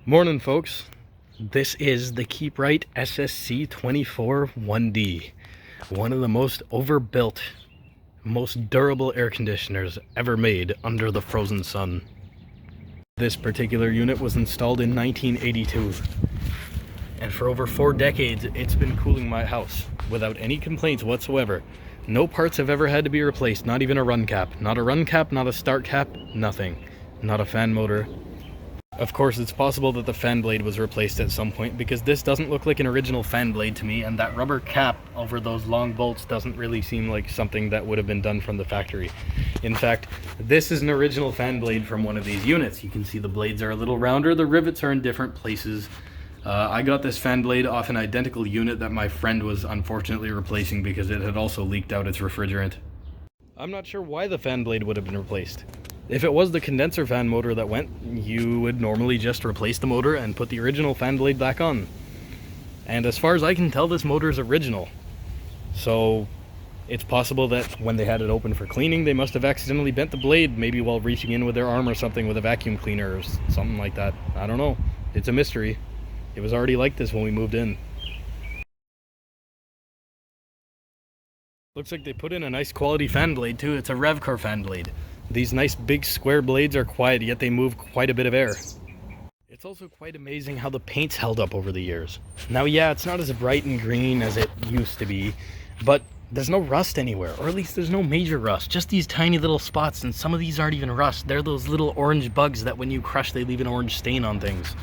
Morning, folks. This is the KeepRite SSC24 1D, one of the most overbuilt, most durable air conditioners ever made under the frozen sun. This particular unit was installed in 1982, and for over 4 decades it's been cooling my house without any complaints whatsoever. No parts have ever had to be replaced, not even a run cap. Not a run cap, not a start cap, nothing. Not a fan motor. Of course, it's possible that the fan blade was replaced at some point, because this doesn't look like an original fan blade to me, and that rubber cap over those long bolts doesn't really seem like something that would have been done from the factory. In fact, this is an original fan blade from one of these units. You can see the blades are a little rounder, the rivets are in different places. I got this fan blade off an identical unit that my friend was unfortunately replacing because it had also leaked out its refrigerant. I'm not sure why the fan blade would have been replaced. If it was the condenser fan motor that went, you would normally just replace the motor and put the original fan blade back on. And as far as I can tell, this motor is original. So it's possible that when they had it open for cleaning, they must have accidentally bent the blade, maybe while reaching in with their arm or something with a vacuum cleaner or something like that. I don't know. It's a mystery. It was already like this when we moved in. Looks like they put in a nice quality fan blade too. It's a Revcore fan blade. These nice big square blades are quiet, yet they move quite a bit of air. It's also quite amazing how the paint's held up over the years. Now, yeah, it's not as bright and green as it used to be, but there's no rust anywhere, or at least there's no major rust. Just these tiny little spots, and some of these aren't even rust. They're those little orange bugs that when you crush, they leave an orange stain on things.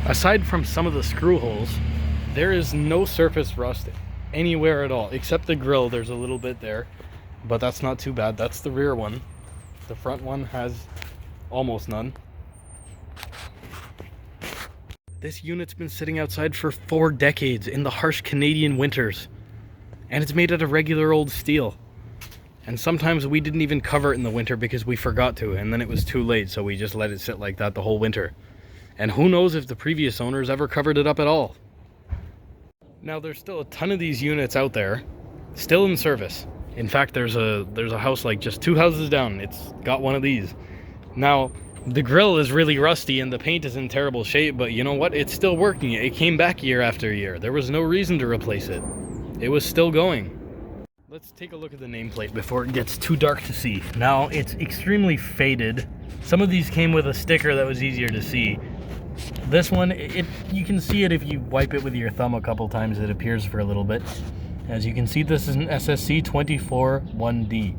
Aside from some of the screw holes, there is no surface rust anywhere at all, except the grill. There's a little bit there. But that's not too bad. That's the rear one. The front one has almost none. This unit's been sitting outside for 4 decades in the harsh Canadian winters. And it's made out of regular old steel. And sometimes we didn't even cover it in the winter because we forgot to, and then it was too late, so we just let it sit like that the whole winter. And who knows if the previous owners ever covered it up at all. Now, there's still a ton of these units out there, still in service. In fact, there's a house like just 2 houses down. It's got one of these. Now, the grill is really rusty and the paint is in terrible shape, but you know what? It's still working. It came back year after year. There was no reason to replace it. It was still going. Let's take a look at the nameplate before it gets too dark to see. Now, it's extremely faded. Some of these came with a sticker that was easier to see. This one, you can see it if you wipe it with your thumb a couple times. It appears for a little bit. As you can see, this is an SSC24 1D.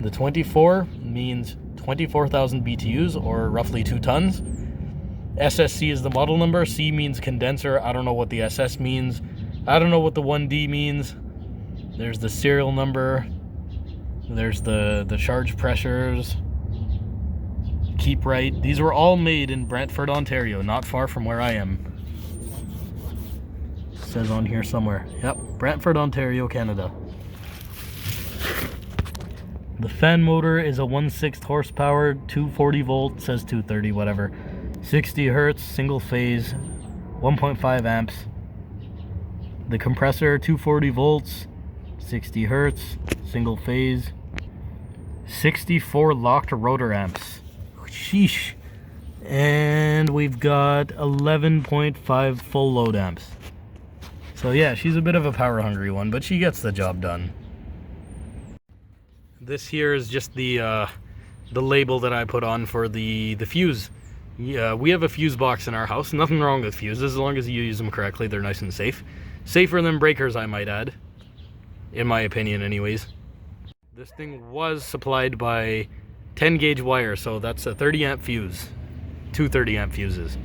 The 24 means 24,000 BTUs, or roughly 2 tons. SSC is the model number. C means condenser. I don't know what the SS means. I don't know what the 1D means. There's the serial number. There's the charge pressures. KeepRite. These were all made in Brantford, Ontario, not far from where I am. Says on here somewhere. Yep, Brantford, Ontario, Canada. The fan motor is a 1/6 horsepower, 240 volt, says 230, whatever. 60 hertz, single phase, 1.5 amps. The compressor, 240 volts, 60 hertz, single phase. 64 locked rotor amps. Sheesh. And we've got 11.5 full load amps. So yeah, she's a bit of a power-hungry one, but she gets the job done. This here is just the label that I put on for the fuse. Yeah, we have a fuse box in our house. Nothing wrong with fuses, as long as you use them correctly. They're nice and safe. Safer than breakers, I might add. In my opinion, anyways. This thing was supplied by 10 gauge wire, so that's a 30 amp fuse. 2 30 amp fuses,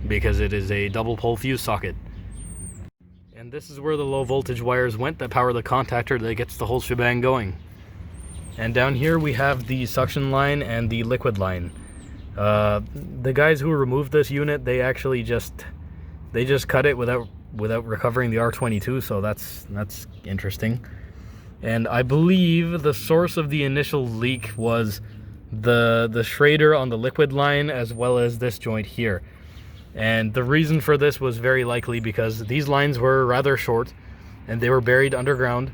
because it is a double pole fuse socket. And this is where the low voltage wires went that power the contactor that gets the whole shebang going. And down here we have the suction line and the liquid line. The guys who removed this unit, they actually just cut it without recovering the R22, so that's interesting. And I believe the source of the initial leak was the Schrader on the liquid line, as well as this joint here. And the reason for this was very likely because these lines were rather short and they were buried underground,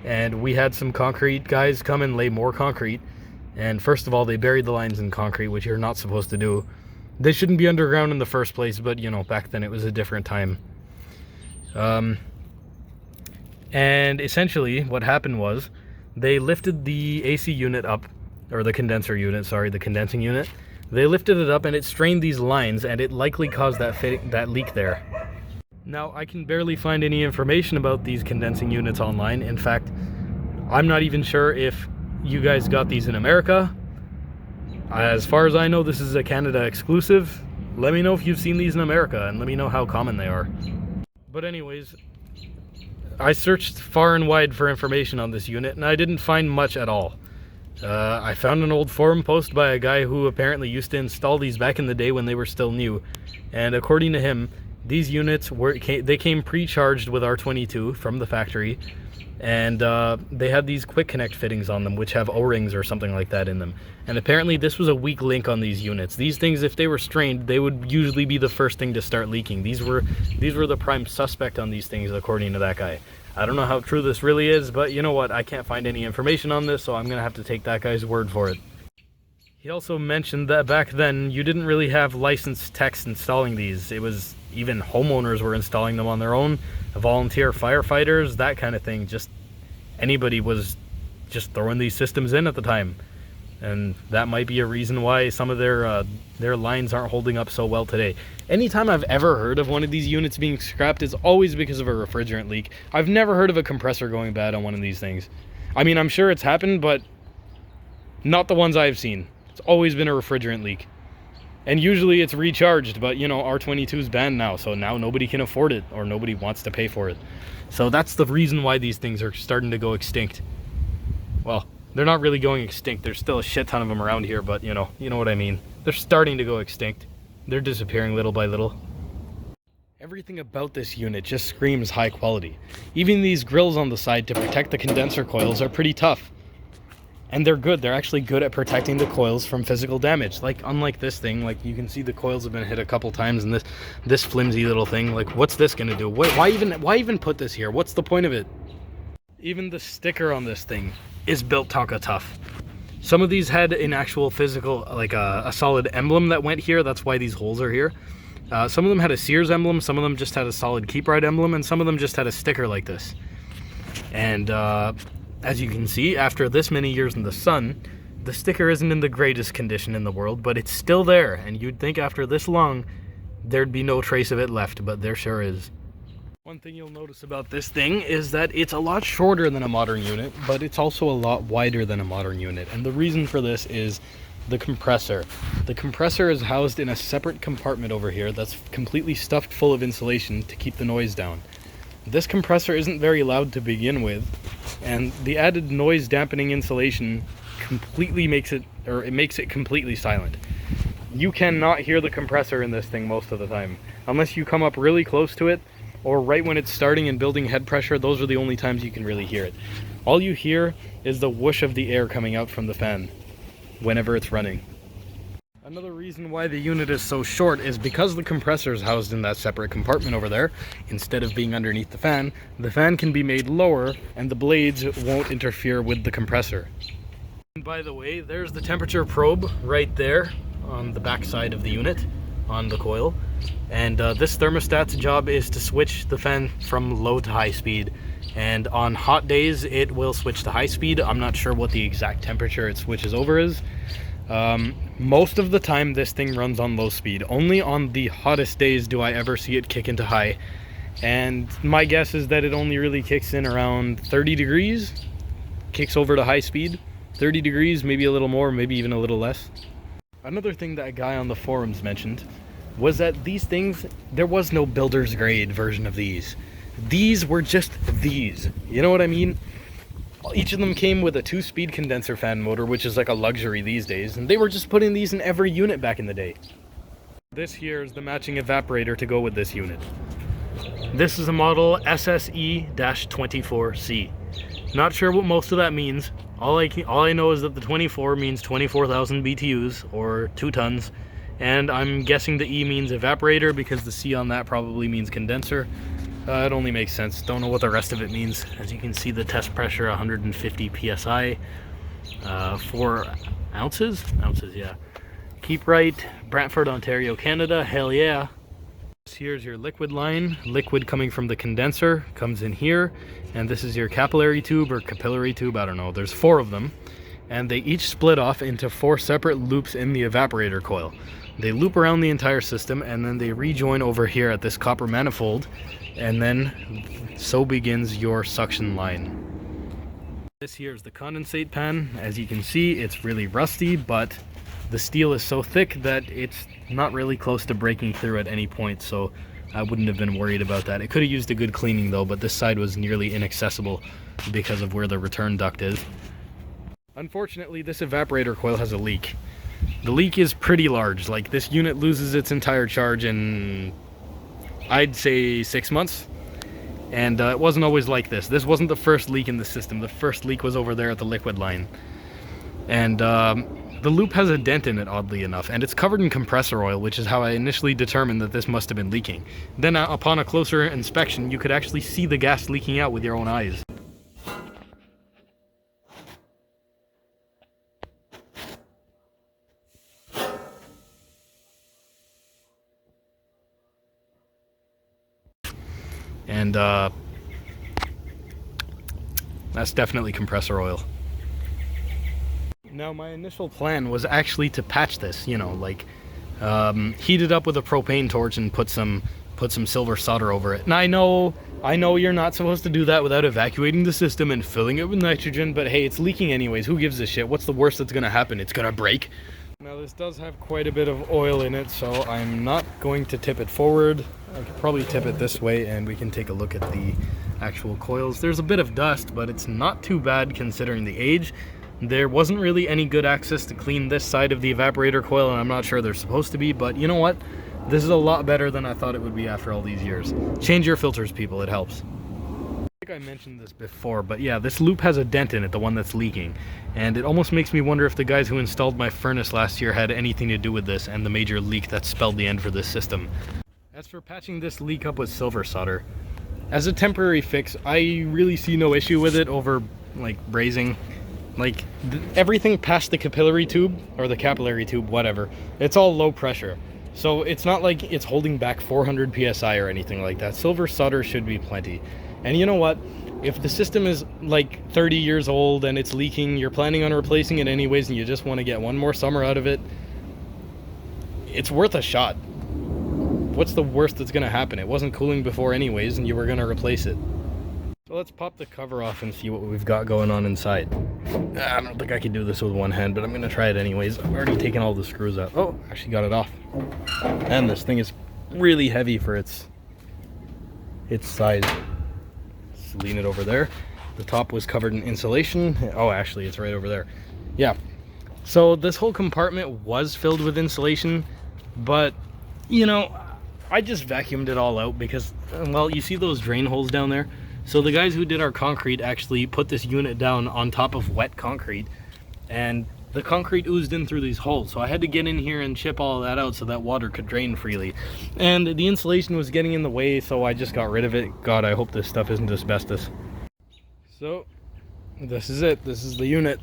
and we had some concrete guys come and lay more concrete. And first of all, they buried the lines in concrete, which you're not supposed to do. They shouldn't be underground in the first place, but you know, back then it was a different time. And essentially what happened was they lifted the AC unit up, or the condenser unit, sorry, the condensing unit. They lifted it up and it strained these lines, and it likely caused that leak there. Now, I can barely find any information about these condensing units online. In fact, I'm not even sure if you guys got these in America. As far as I know, this is a Canada exclusive. Let me know if you've seen these in America, and let me know how common they are. But anyways, I searched far and wide for information on this unit, and I didn't find much at all. I found an old forum post by a guy who apparently used to install these back in the day when they were still new, and according to him, these units came pre-charged with R22 from the factory, and they had these quick connect fittings on them, which have O-rings or something like that in them. And apparently this was a weak link on these units. These things, if they were strained, they would usually be the first thing to start leaking. These were the prime suspect on these things, according to that guy. I don't know how true this really is, but you know what? I can't find any information on this, so I'm gonna have to take that guy's word for it. He also mentioned that back then you didn't really have licensed techs installing these. It was even homeowners were installing them on their own, volunteer firefighters, that kind of thing. Just anybody was just throwing these systems in at the time, and that might be a reason why some of their lines aren't holding up so well today. Anytime I've ever heard of one of these units being scrapped, it's always because of a refrigerant leak. I've never heard of a compressor going bad on one of these things. I mean, I'm sure it's happened, but not the ones I've seen. It's always been a refrigerant leak. And usually it's recharged, but you know, R22 is banned now, so now nobody can afford it, or nobody wants to pay for it. So that's the reason why these things are starting to go extinct. Well, they're not really going extinct. There's still a shit ton of them around here, but you know what I mean. They're starting to go extinct. They're disappearing little by little. Everything about this unit just screams high quality. Even these grills on the side to protect the condenser coils are pretty tough. And they're good. They're actually good at protecting the coils from physical damage. Like, unlike this thing, like you can see the coils have been hit a couple times, and this flimsy little thing, like what's this gonna do? Why even put this here? What's the point of it? Even the sticker on this thing is built Tonka tough. Some of these had an actual physical, like a solid emblem that went here. That's why these holes are here. Some of them had a Sears emblem, some of them just had a solid KeepRite emblem, and some of them just had a sticker like this. And as you can see, after this many years in the sun, the sticker isn't in the greatest condition in the world, but it's still there. And you'd think after this long, there'd be no trace of it left, but there sure is. One thing you'll notice about this thing is that it's a lot shorter than a modern unit, but it's also a lot wider than a modern unit. And the reason for this is the compressor. The compressor is housed in a separate compartment over here that's completely stuffed full of insulation to keep the noise down. This compressor isn't very loud to begin with, and the added noise dampening insulation completely makes it completely silent. You cannot hear the compressor in this thing most of the time, unless you come up really close to it, or right when it's starting and building head pressure. Those are the only times you can really hear it. All you hear is the whoosh of the air coming out from the fan whenever it's running. Another reason why the unit is so short is because the compressor is housed in that separate compartment over there. Instead of being underneath the fan can be made lower, and the blades won't interfere with the compressor. And by the way, there's the temperature probe right there on the back side of the unit on the coil. And this thermostat's job is to switch the fan from low to high speed. And on hot days, it will switch to high speed. I'm not sure what the exact temperature it switches over is. Most of the time, this thing runs on low speed. Only on the hottest days do I ever see it kick into high. And my guess is that it only really kicks in around 30 degrees. Kicks over to high speed. 30 degrees, maybe a little more, maybe even a little less. Another thing that a guy on the forums mentioned was that these things, there was no builder's grade version of these. These were just these. You know what I mean? Each of them came with a 2-speed condenser fan motor, which is like a luxury these days, and they were just putting these in every unit back in the day. This here is the matching evaporator to go with this unit. This is a model SSE-24C. Not sure what most of that means. All I know is that the 24 means 24,000 BTUs, or 2 tons, and I'm guessing the E means evaporator because the C on that probably means condenser. It only makes sense. Don't know what the rest of it means. As you can see, the test pressure 150 psi, 4 ounces. Yeah. KeepRite, Brantford, Ontario, Canada. Hell yeah. Here's your liquid line. Liquid coming from the condenser comes in here, and this is your capillary tube or capillary tube, I don't know. There's 4 of them, and they each split off into 4 separate loops in the evaporator coil. They loop around the entire system, and then they rejoin over here at this copper manifold, and then so begins your suction line. This here is the condensate pan. As you can see, it's really rusty, but the steel is so thick that it's not really close to breaking through at any point, so I wouldn't have been worried about that. It could have used a good cleaning though, but this side was nearly inaccessible because of where the return duct is. Unfortunately, this evaporator coil has a leak. The leak is pretty large. Like, this unit loses its entire charge in, I'd say, 6 months. And it wasn't always like this. This wasn't the first leak in the system. The first leak was over there at the liquid line. And the loop has a dent in it, oddly enough, and it's covered in compressor oil, which is how I initially determined that this must have been leaking. Then upon a closer inspection, you could actually see the gas leaking out with your own eyes. And that's definitely compressor oil. Now, my initial plan was actually to patch this, you know, like heat it up with a propane torch and put some silver solder over it. And I know you're not supposed to do that without evacuating the system and filling it with nitrogen, but hey, it's leaking anyways. Who gives a shit? What's the worst that's gonna happen? It's gonna break. Now, this does have quite a bit of oil in it, so I'm not going to tip it forward. I could probably tip it this way and we can take a look at the actual coils. There's a bit of dust, but it's not too bad considering the age. There wasn't really any good access to clean this side of the evaporator coil, and I'm not sure there's supposed to be, but you know what? This is a lot better than I thought it would be after all these years. Change your filters, people, it helps. I think I mentioned this before, but yeah, this loop has a dent in it, the one that's leaking. And it almost makes me wonder if the guys who installed my furnace last year had anything to do with this and the major leak that spelled the end for this system. As for patching this leak up with silver solder, as a temporary fix, I really see no issue with it over, like, brazing. Like, everything past the capillary tube, or the capillary tube, whatever, it's all low pressure. So it's not like it's holding back 400 psi or anything like that. Silver solder should be plenty. And you know what? If the system is like 30 years old and it's leaking, you're planning on replacing it anyways, and you just want to get one more summer out of it, it's worth a shot. What's the worst that's going to happen? It wasn't cooling before anyways, and you were going to replace it. So let's pop the cover off and see what we've got going on inside. I don't think I can do this with one hand, but I'm going to try it anyways. I've already taken all the screws out. Oh, actually got it off. And this thing is really heavy for its size. Let's lean it over there. The top was covered in insulation. Oh, actually, it's right over there. Yeah. So this whole compartment was filled with insulation, but, you know, I just vacuumed it all out because, well, you see those drain holes down there? So the guys who did our concrete actually put this unit down on top of wet concrete, and the concrete oozed in through these holes. So I had to get in here and chip all of that out so that water could drain freely. And the insulation was getting in the way, so I just got rid of it. God, I hope this stuff isn't asbestos. So this is it. This is the unit.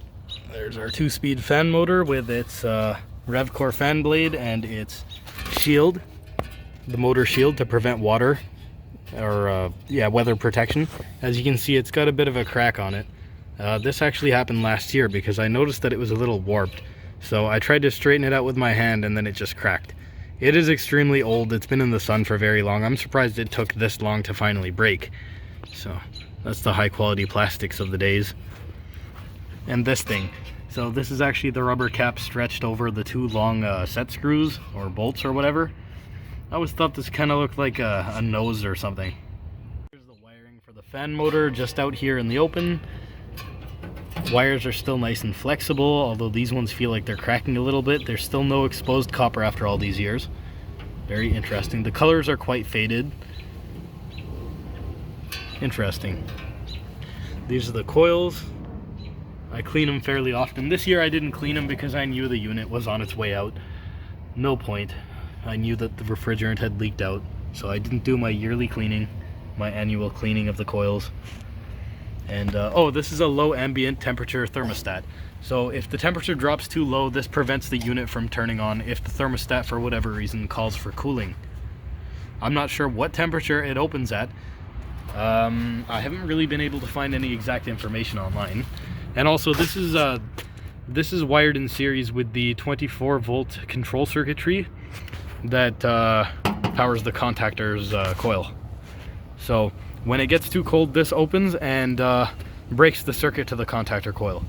There's our 2-speed fan motor with its rev core fan blade and its shield, the motor shield to prevent water or weather protection. As you can see, it's got a bit of a crack on it. This actually happened last year because I noticed that it was a little warped, so I tried to straighten it out with my hand and then it just cracked. It is extremely old. It's been in the sun for very long. I'm surprised it took this long to finally break. So that's the high quality plastics of the days. And this thing, so this is actually the rubber cap stretched over the 2 long set screws or bolts or whatever. I always thought this kind of looked like a nose or something. Here's the wiring for the fan motor just out here in the open. Wires are still nice and flexible, although these ones feel like they're cracking a little bit. There's still no exposed copper after all these years. Very interesting. The colors are quite faded. Interesting. These are the coils. I clean them fairly often. This year I didn't clean them because I knew the unit was on its way out. No point. I knew that the refrigerant had leaked out, so I didn't do my yearly cleaning, my annual cleaning of the coils. And oh, this is a low ambient temperature thermostat. So if the temperature drops too low, this prevents the unit from turning on if the thermostat for whatever reason calls for cooling. I'm not sure what temperature it opens at. I haven't really been able to find any exact information online. And also this is wired in series with the 24-volt control circuitry that powers the contactor's coil. So when it gets too cold, this opens and breaks the circuit to the contactor coil.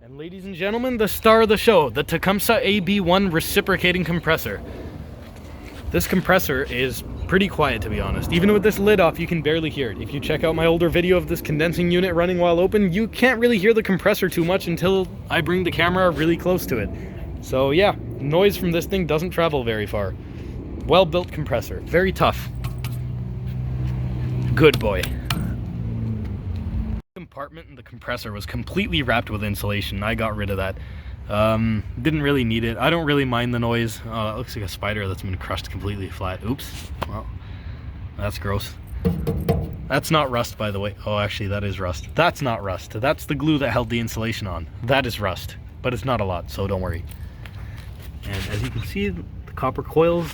And ladies and gentlemen, the star of the show, the Tecumseh AB1 reciprocating compressor. This compressor is pretty quiet, to be honest. Even with this lid off, you can barely hear it. If you check out my older video of this condensing unit running while open, you can't really hear the compressor too much until I bring the camera really close to it. So yeah, noise from this thing doesn't travel very far. Well-built compressor, very tough. Good boy. The compartment in the compressor was completely wrapped with insulation. I got rid of that. Didn't really need it. I don't really mind the noise. It looks like a spider that's been crushed completely flat. Oops. Well, that's gross. That's not rust, by the way. Oh, actually, that is rust. That's not rust. That's the glue that held the insulation on. That is rust, but it's not a lot, so don't worry. And as you can see, the copper coils,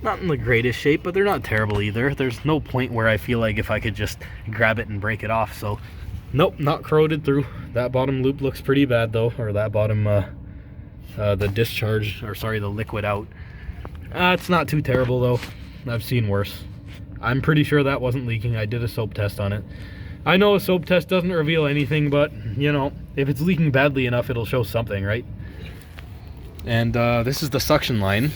not in the greatest shape, but they're not terrible either. There's no point where I feel like if I could just grab it and break it off, so nope, not corroded through. That bottom loop looks pretty bad though, or that bottom, the discharge, or sorry, the liquid out. It's not too terrible though. I've seen worse. I'm pretty sure that wasn't leaking. I did a soap test on it. I know a soap test doesn't reveal anything, but you know, if it's leaking badly enough, it'll show something, right? And this is the suction line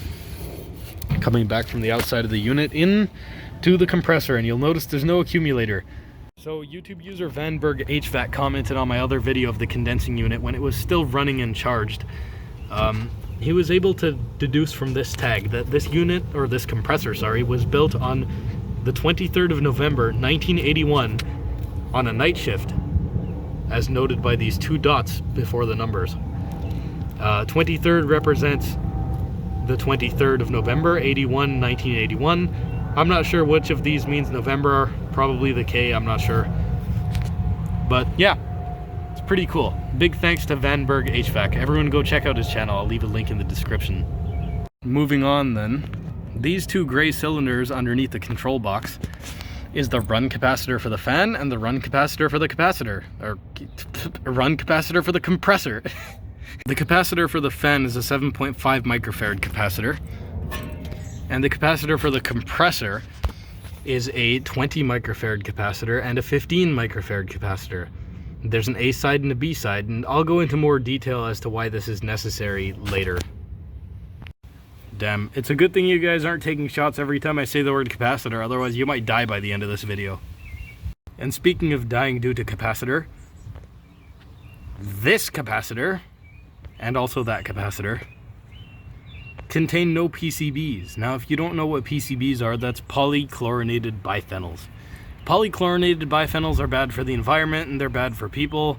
coming back from the outside of the unit into the compressor, and you'll notice there's no accumulator. So YouTube user Vanberg HVAC commented on my other video of the condensing unit when it was still running and charged. He was able to deduce from this tag that this unit, or this compressor, sorry, was built on the 23rd of November 1981 on a night shift, as noted by these two dots before the numbers. 23rd represents the 23rd of November, 1981. I'm not sure which of these means November, probably the K, I'm not sure. But yeah, it's pretty cool. Big thanks to Vanberg HVAC. Everyone go check out his channel, I'll leave a link in the description. Moving on then, these two gray cylinders underneath the control box is the run capacitor for the fan and the run capacitor for the capacitor, or run capacitor for the compressor. The capacitor for the fan is a 7.5 microfarad capacitor, and the capacitor for the compressor is a 20 microfarad capacitor and a 15 microfarad capacitor. There's an A side and a B side, and I'll go into more detail as to why this is necessary later. Damn, it's a good thing you guys aren't taking shots every time I say the word capacitor, otherwise you might die by the end of this video. And speaking of dying due to capacitor, this capacitor, and also that capacitor, contain no PCBs. Now, if you don't know what PCBs are, that's polychlorinated biphenyls. Polychlorinated biphenyls are bad for the environment and they're bad for people.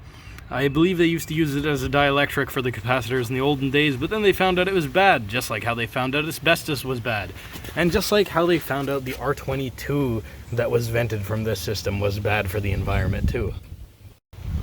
I believe they used to use it as a dielectric for the capacitors in the olden days, but then they found out it was bad, just like how they found out asbestos was bad. And just like how they found out the R22 that was vented from this system was bad for the environment too.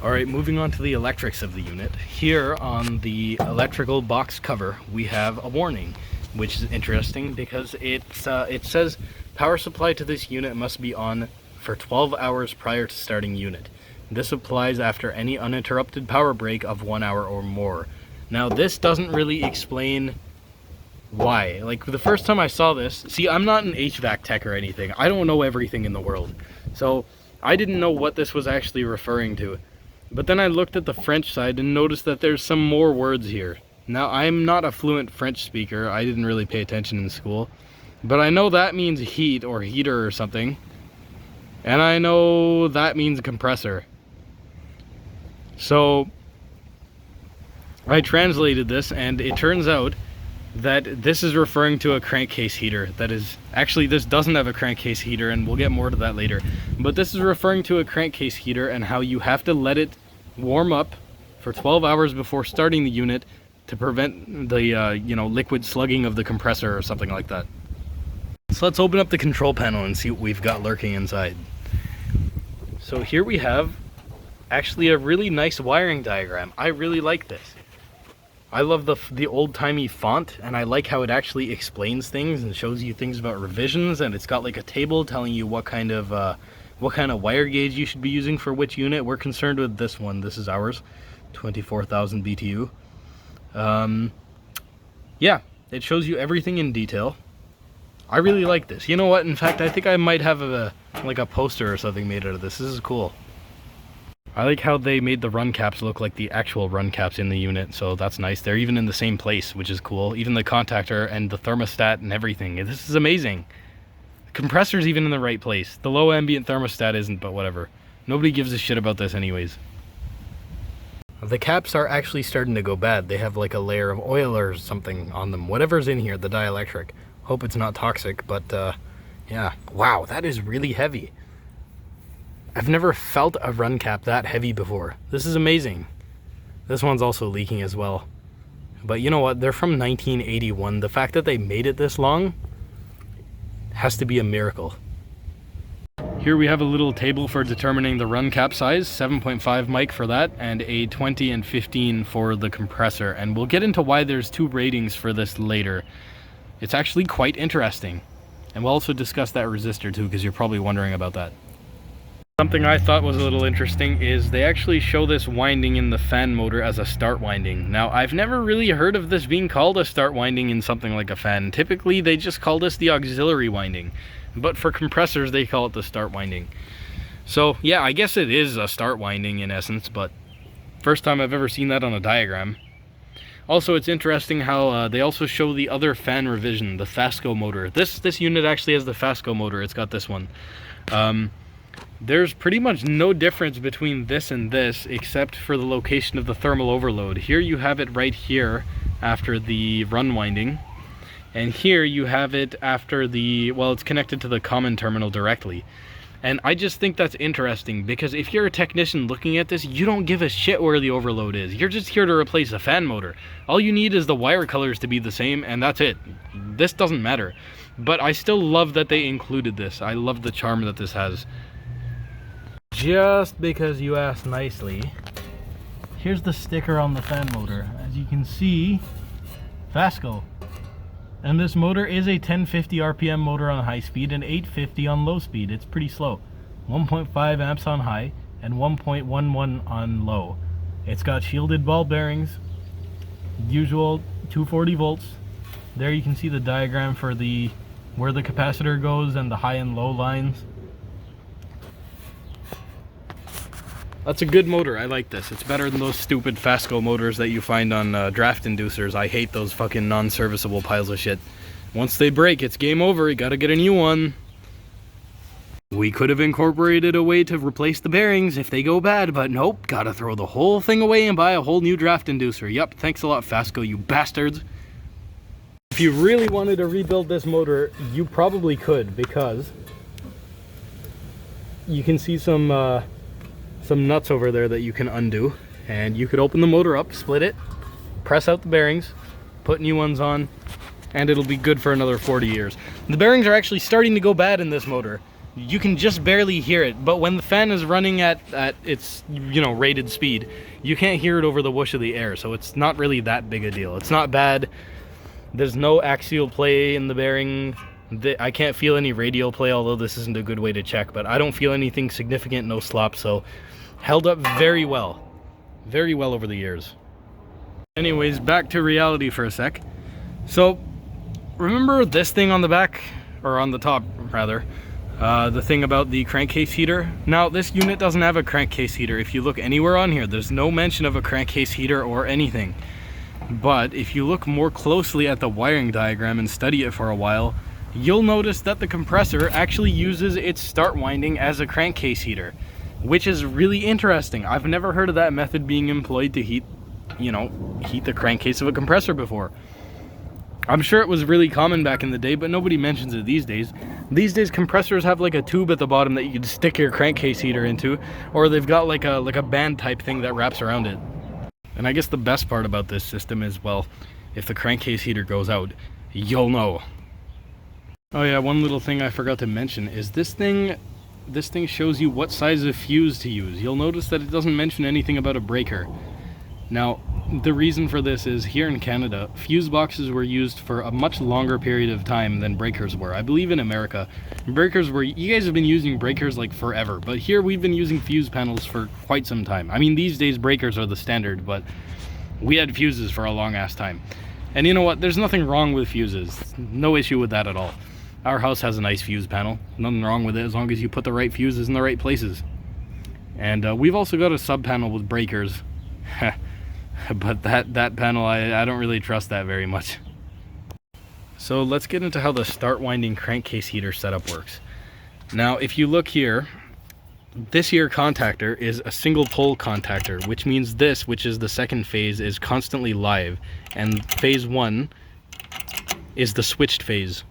Alright, moving on to the electrics of the unit. Here on the electrical box cover, we have a warning, which is interesting because it says power supply to this unit must be on for 12 hours prior to starting unit. This applies after any uninterrupted power break of 1 hour or more. Now, this doesn't really explain why. Like, the first time I saw this, see, I'm not an HVAC tech or anything. I don't know everything in the world. So, I didn't know what this was actually referring to. But then I looked at the French side and noticed that there's some more words here. Now, I'm not a fluent French speaker. I didn't really pay attention in school. But I know that means heat or heater or something. And I know that means compressor. So, I translated this, and it turns out that this is referring to a crankcase heater. That is, actually this doesn't have a crankcase heater, and we'll get more to that later. But this is referring to a crankcase heater and how you have to let it warm up for 12 hours before starting the unit to prevent the liquid slugging of the compressor or something like that. So let's open up the control panel and see what we've got lurking inside. So here we have actually a really nice wiring diagram. I really like this. I love the old-timey font, and I like how it actually explains things and shows you things about revisions, and it's got like a table telling you what kind of wire gauge you should be using for which unit. We're concerned with this one. This is ours, 24,000 BTU. Yeah, it shows you everything in detail. I really like this. You know what? In fact, I think I might have like a poster or something made out of this. This is cool. I like how they made the run caps look like the actual run caps in the unit, so that's nice. They're even in the same place, which is cool. Even the contactor and the thermostat and everything. This is amazing. The compressor's even in the right place. The low ambient thermostat isn't, but whatever. Nobody gives a shit about this anyways. The caps are actually starting to go bad. They have like a layer of oil or something on them. Whatever's in here, the dielectric. Hope it's not toxic, but yeah. Wow, that is really heavy. I've never felt a run cap that heavy before. This is amazing. This one's also leaking as well. But you know what? They're from 1981. The fact that they made it this long has to be a miracle. Here we have a little table for determining the run cap size, 7.5 mic for that, and a 20 and 15 for the compressor. And we'll get into why there's two ratings for this later. It's actually quite interesting. And we'll also discuss that resistor too, because you're probably wondering about that. Something I thought was a little interesting is they actually show this winding in the fan motor as a start winding. Now, I've never really heard of this being called a start winding in something like a fan. Typically, they just call this the auxiliary winding. But for compressors, they call it the start winding. So, yeah, I guess it is a start winding in essence, but first time I've ever seen that on a diagram. Also, it's interesting how they also show the other fan revision, the Fasco motor. This unit actually has the Fasco motor. It's got this one. There's pretty much no difference between this and this except for the location of the thermal overload. Here you have it right here after the run winding, and here you have it after the, well, it's connected to the common terminal directly. And I just think that's interesting because if you're a technician looking at this, you don't give a shit where the overload is. You're just here to replace a fan motor. All you need is the wire colors to be the same, and that's it. This doesn't matter. But I still love that they included this. I love the charm that this has. Just because you asked nicely, here's the sticker on the fan motor. As you can see, Fasco. And this motor is a 1050 RPM motor on high speed and 850 on low speed. It's pretty slow. 1.5 amps on high and 1.11 on low. It's got shielded ball bearings, usual 240 volts. There you can see the diagram for where the capacitor goes and the high and low lines. That's a good motor. I like this. It's better than those stupid Fasco motors that you find on draft inducers. I hate those fucking non-serviceable piles of shit. Once they break, it's game over. You gotta get a new one. We could have incorporated a way to replace the bearings if they go bad, but nope. Gotta throw the whole thing away and buy a whole new draft inducer. Yup, thanks a lot, Fasco, you bastards. If you really wanted to rebuild this motor, you probably could, because you can see some nuts over there that you can undo, and you could open the motor up, split it, press out the bearings, put new ones on, and it'll be good for another 40 years. The bearings are actually starting to go bad in this motor. You can just barely hear it, but when the fan is running at its, you know, rated speed, you can't hear it over the whoosh of the air, so it's not really that big a deal. It's not bad. There's no axial play in the bearing. I can't feel any radial play, although this isn't a good way to check, but I don't feel anything significant, no slop, so held up very well over the years. Anyways, back to reality for a sec. So remember this thing on the back, or on the top rather, the thing about the crankcase heater? Now this unit doesn't have a crankcase heater. If you look anywhere on here, there's no mention of a crankcase heater or anything. But if you look more closely at the wiring diagram and study it for a while, you'll notice that the compressor actually uses its start winding as a crankcase heater, which is really interesting. I've never heard of that method being employed to heat the crankcase of a compressor before. I'm sure it was really common back in the day, but nobody mentions it these days. These days, compressors have like a tube at the bottom that you can stick your crankcase heater into, or they've got like a band type thing that wraps around it. And I guess the best part about this system is, well, if the crankcase heater goes out, you'll know. Oh yeah, one little thing I forgot to mention is this thing this thing shows you what size of fuse to use. You'll notice that it doesn't mention anything about a breaker. Now, the reason for this is here in Canada, fuse boxes were used for a much longer period of time than breakers were. I believe in America, breakers were, you guys have been using breakers like forever, but here we've been using fuse panels for quite some time. I mean, these days breakers are the standard, but we had fuses for a long ass time. And you know what? There's nothing wrong with fuses. No issue with that at all. Our house has a nice fuse panel. Nothing wrong with it as long as you put the right fuses in the right places. And we've also got a sub panel with breakers. But that panel, I don't really trust that very much. So let's get into how the start winding crankcase heater setup works. Now, if you look here, this here contactor is a single pole contactor, which means this, which is the second phase, is constantly live, and phase 1 is the switched phase.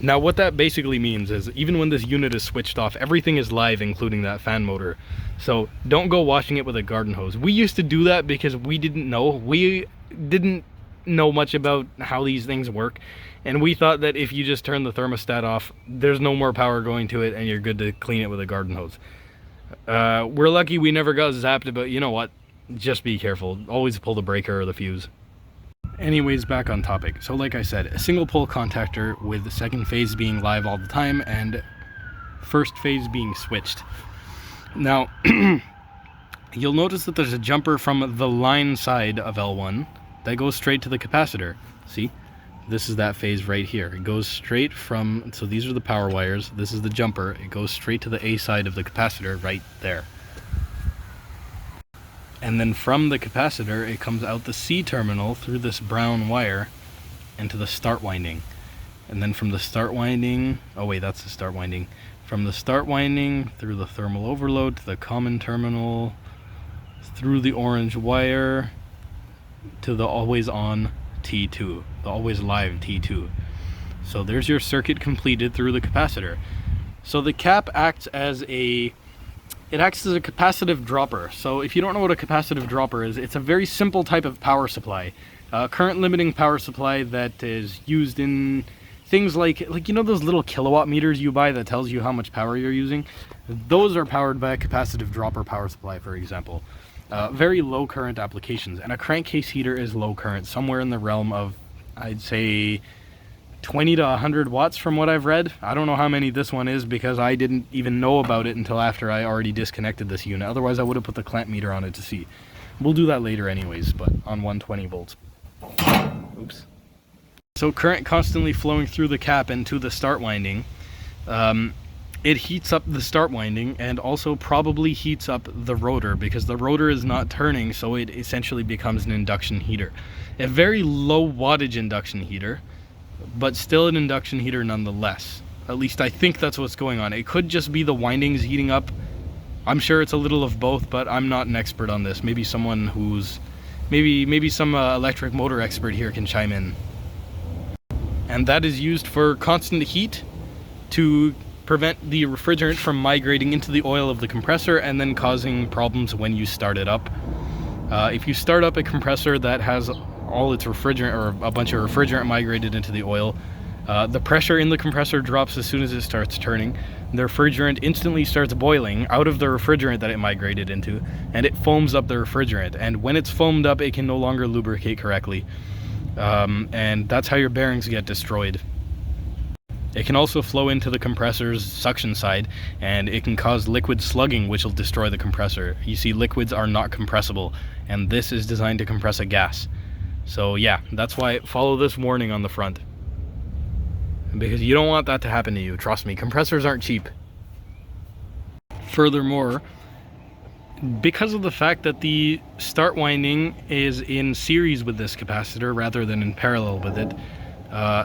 Now what that basically means is even when this unit is switched off, everything is live, including that fan motor. So don't go washing it with a garden hose. We used to do that because we didn't know. We didn't know much about how these things work, and we thought that if you just turn the thermostat off, there's no more power going to it and you're good to clean it with a garden hose. We're lucky we never got zapped, but you know what? Just be careful. Always pull the breaker or the fuse. Anyways, back on topic. So like I said, a single pole contactor with the second phase being live all the time and first phase being switched. Now, you'll notice that there's a jumper from the line side of L1 that goes straight to the capacitor. See? This is that phase right here. It goes straight from, so these are the power wires, this is the jumper, it goes straight to the A side of the capacitor right there. And then from the capacitor, it comes out the C terminal through this brown wire into the start winding. And then from the start winding, oh wait, that's the start winding. From the start winding, through the thermal overload to the common terminal, through the orange wire, to the always on T2, the always live T2. So there's your circuit completed through the capacitor. So the cap acts as a capacitive dropper. So if you don't know what a capacitive dropper is, it's a very simple type of power supply. Current limiting power supply that is used in things like you know those little kilowatt meters you buy that tells you how much power you're using? Those are powered by a capacitive dropper power supply, for example. Very low current applications, and a crankcase heater is low current, somewhere in the realm of, I'd say, 20 to 100 watts from what I've read. I don't know how many this one is because I didn't even know about it until after I already disconnected this unit. Otherwise I would have put the clamp meter on it to see. We'll do that later anyways, but on 120 volts. Oops. So current constantly flowing through the cap and to the start winding. It heats up the start winding and also probably heats up the rotor because the rotor is not turning, so it essentially becomes an induction heater. A very low wattage induction heater, but still an induction heater nonetheless. At least I think that's what's going on. It could just be the windings heating up. I'm sure it's a little of both, but I'm not an expert on this. Maybe someone who's, maybe some electric motor expert here can chime in. And that is used for constant heat to prevent the refrigerant from migrating into the oil of the compressor and then causing problems when you start it up. If you start up a compressor that has all its refrigerant or a bunch of refrigerant migrated into the oil, the pressure in the compressor drops as soon as it starts turning. The refrigerant instantly starts boiling out of the refrigerant that it migrated into, and it foams up the refrigerant. And when it's foamed up, it can no longer lubricate correctly. And that's how your bearings get destroyed. It can also flow into the compressor's suction side, and it can cause liquid slugging, which will destroy the compressor. You see, liquids are not compressible, and this is designed to compress a gas. So yeah, that's why follow this warning on the front. Because you don't want that to happen to you. Trust me, compressors aren't cheap. Furthermore, because of the fact that the start winding is in series with this capacitor rather than in parallel with it,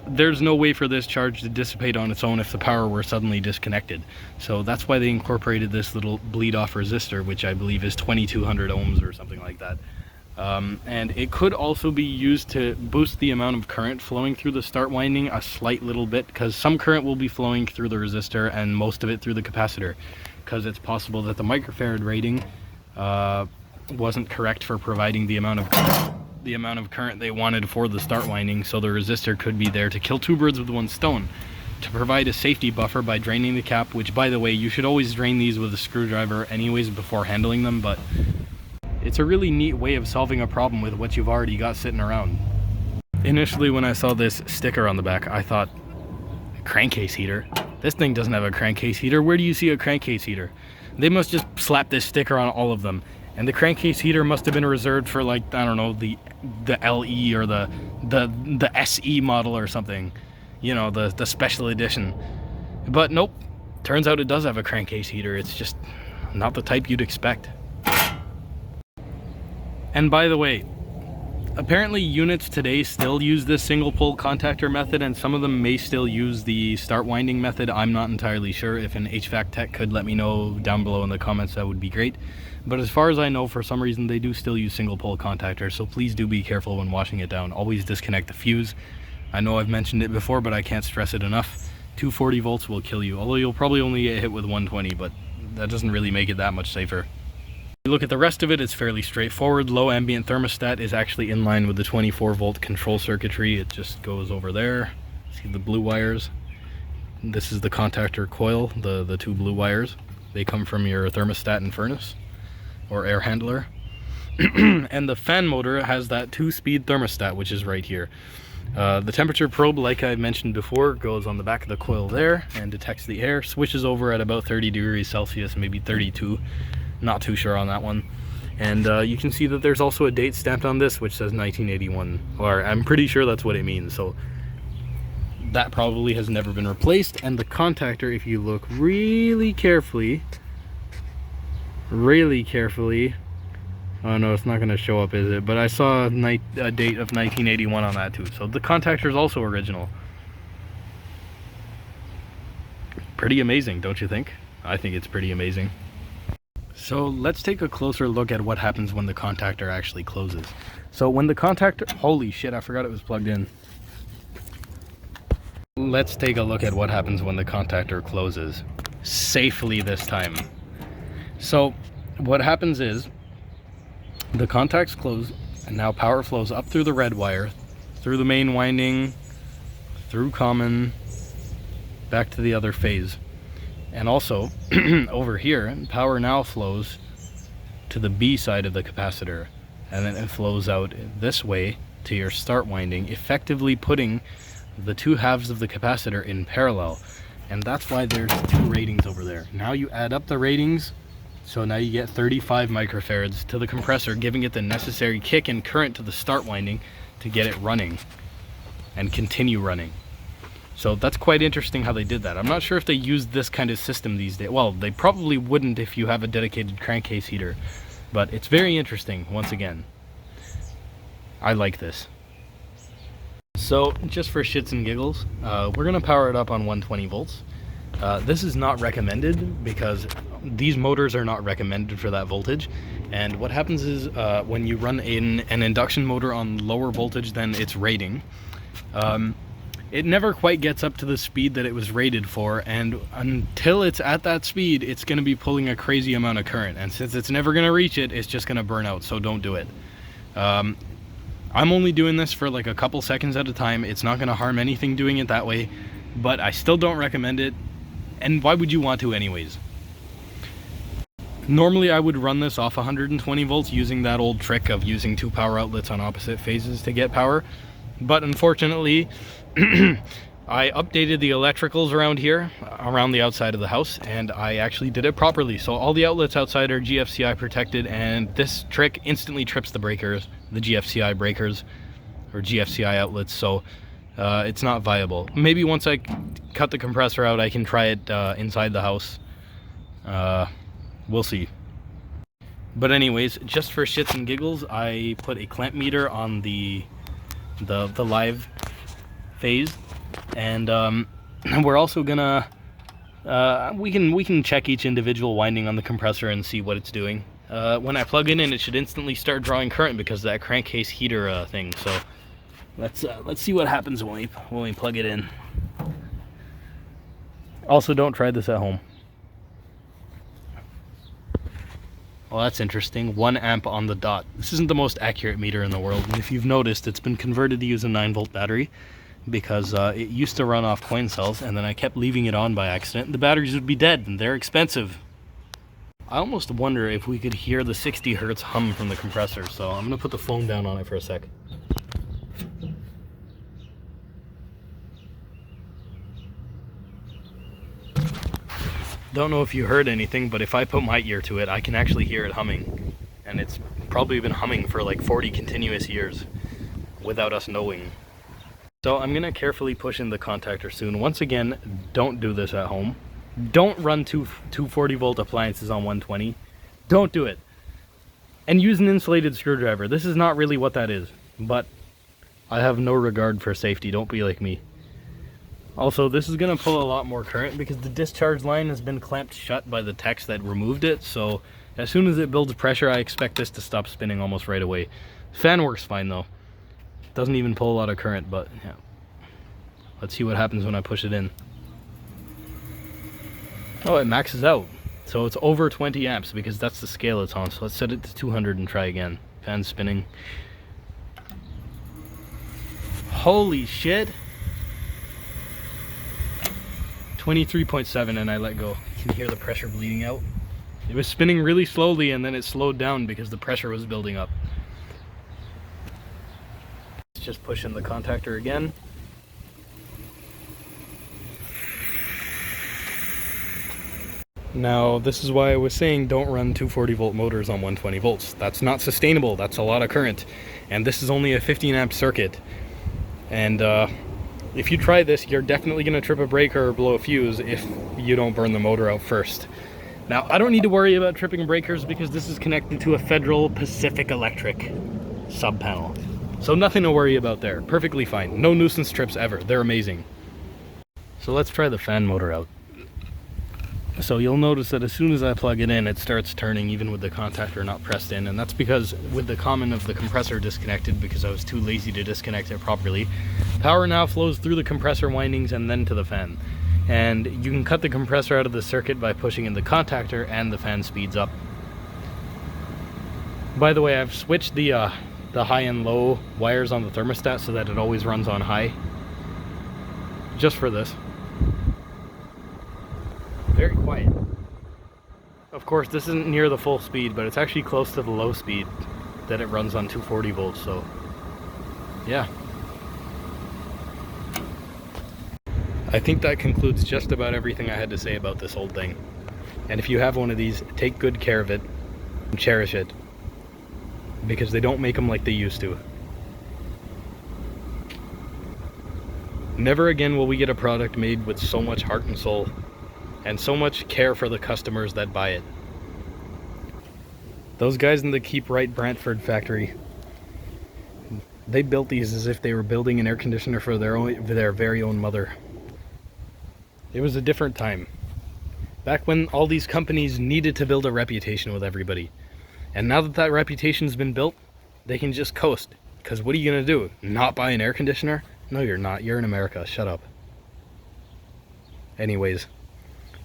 there's no way for this charge to dissipate on its own if the power were suddenly disconnected. So that's why they incorporated this little bleed off resistor, which I believe is 2200 ohms or something like that. And it could also be used to boost the amount of current flowing through the start winding a slight little bit, because some current will be flowing through the resistor and most of it through the capacitor, because it's possible that the microfarad rating wasn't correct for providing the amount of current they wanted for the start winding, so the resistor could be there to kill two birds with one stone. to provide a safety buffer by draining the cap, which, by the way, you should always drain these with a screwdriver anyways before handling them, but it's a really neat way of solving a problem with what you've already got sitting around. Initially, when I saw this sticker on the back, I thought, crankcase heater? This thing doesn't have a crankcase heater. Where do you see a crankcase heater? They must just slap this sticker on all of them. And the crankcase heater must have been reserved for, like, I don't know, the LE or the SE model or something. You know, the special edition. But nope, turns out it does have a crankcase heater. It's just not the type you'd expect. And by the way, apparently units today still use this single pole contactor method, and some of them may still use the start winding method. I'm not entirely sure. If an HVAC tech could let me know down below in the comments, that would be great. But as far as I know, for some reason they do still use single pole contactors, so please do be careful when washing it down. Always disconnect the fuse. I know I've mentioned it before, but I can't stress it enough. 240 volts will kill you, although you'll probably only get hit with 120, but that doesn't really make it that much safer. You look at the rest of it, it's fairly straightforward. Low ambient thermostat is actually in line with the 24 volt control circuitry. It just goes over there. See the blue wires? This is the contactor coil, the two blue wires. They come from your thermostat and furnace, or air handler. And the fan motor has that 2-speed thermostat, which is right here. The temperature probe, like I mentioned before, goes on the back of the coil there and detects the air, switches over at about 30 degrees Celsius, maybe 32. Not too sure on that one. And you can see that there's also a date stamped on this which says 1981, or I'm pretty sure that's what it means, so that probably has never been replaced. And the contactor, if you look really carefully, oh no, it's not going to show up, is it? But I saw a date of 1981 on that too, so the contactor is also original. Pretty amazing, don't you think? I think it's pretty amazing. So let's take a closer look at what happens when the contactor actually closes. So when the contactor, holy shit, I forgot it was plugged in. Let's take a look at what happens when the contactor closes. Safely this time. So what happens is, the contacts close, and now power flows up through the red wire, through the main winding, through common, back to the other phase. And also, over here, power now flows to the B side of the capacitor, and then it flows out this way to your start winding, effectively putting the two halves of the capacitor in parallel. And that's why there's two ratings over there. Now you add up the ratings, so now you get 35 microfarads to the compressor, giving it the necessary kick and current to the start winding to get it running and continue running. So that's quite interesting how they did that. I'm not sure if they use this kind of system these days. Well, they probably wouldn't if you have a dedicated crankcase heater, but it's very interesting. Once again, I like this. So just for shits and giggles, we're gonna power it up on 120 volts. This is not recommended because these motors are not recommended for that voltage. And what happens is when you run an induction motor on lower voltage than its rating, it never quite gets up to the speed that it was rated for, and until it's at that speed, it's going to be pulling a crazy amount of current, and since it's never going to reach it, it's just going to burn out, so don't do it. I'm only doing this for like a couple seconds at a time. It's not going to harm anything doing it that way, but I still don't recommend it, and why would you want to anyways? Normally I would run this off 120 volts using that old trick of using two power outlets on opposite phases to get power, but unfortunately I updated the electricals around here, around the outside of the house, and I actually did it properly. So all the outlets outside are GFCI protected, and this trick instantly trips the breakers, the GFCI breakers, or GFCI outlets, so it's not viable. Maybe once I cut the compressor out, I can try it inside the house. We'll see. But anyways, just for shits and giggles, I put a clamp meter on the live phase, and we're also gonna we can check each individual winding on the compressor and see what it's doing. When I plug it in, it should instantly start drawing current because of that crankcase heater thing. So let's see what happens when we plug it in. Also, don't try this at home. Well, that's interesting. 1 amp on the dot. This isn't the most accurate meter in the world, and if you've noticed, it's been converted to use a 9-volt battery. because it used to run off coin cells, and then I kept leaving it on by accident, and the batteries would be dead, and they're expensive. I almost wonder if we could hear the 60 hertz hum from the compressor, so I'm gonna put the phone down on it for a sec. Don't know if you heard anything, but if I put my ear to it, I can actually hear it humming. And it's probably been humming for like 40 continuous years without us knowing. So I'm gonna carefully push in the contactor soon. Once again, don't do this at home. Don't run 240 volt appliances on 120. Don't do it. And use an insulated screwdriver. This is not really what that is, but I have no regard for safety. Don't be like me. Also, this is gonna pull a lot more current because the discharge line has been clamped shut by the techs that removed it. So as soon as it builds pressure, I expect this to stop spinning almost right away. Fan works fine though. Doesn't even pull a lot of current, but yeah. Let's see what happens when I push it in. Oh, it maxes out. So it's over 20 amps because that's the scale it's on. So let's set it to 200 and try again. Fan spinning. Holy shit. 23.7 and I let go. You can hear the pressure bleeding out. It was spinning really slowly and then it slowed down because the pressure was building up. Let's just push in the contactor again. Now, this is why I was saying don't run 240 volt motors on 120 volts. That's not sustainable. That's a lot of current. And this is only a 15 amp circuit. And if you try this, you're definitely going to trip a breaker or blow a fuse if you don't burn the motor out first. Now, I don't need to worry about tripping breakers because this is connected to a Federal Pacific Electric sub panel. So nothing to worry about there. Perfectly fine. No nuisance trips ever. They're amazing. So let's try the fan motor out. So you'll notice that as soon as I plug it in, it starts turning even with the contactor not pressed in, and that's because with the common of the compressor disconnected because I was too lazy to disconnect it properly, power now flows through the compressor windings and then to the fan. And you can cut the compressor out of the circuit by pushing in the contactor and the fan speeds up. By the way, I've switched the high and low wires on the thermostat so that it always runs on high. Just for this. Very quiet. Of course, this isn't near the full speed, but it's actually close to the low speed that it runs on 240 volts, so yeah. I think that concludes just about everything I had to say about this old thing. And if you have one of these, take good care of it and cherish it, because they don't make them like they used to. Never again will we get a product made with so much heart and soul and so much care for the customers that buy it. Those guys in the KeepRite Brantford factory, they built these as if they were building an air conditioner for their very own mother. It was a different time. Back when all these companies needed to build a reputation with everybody. And now that that reputation's been built, they can just coast. Because what are you gonna do? Not buy an air conditioner? No, you're not. You're in America. Shut up. Anyways.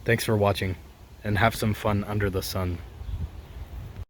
Thanks for watching, and have some fun under the sun.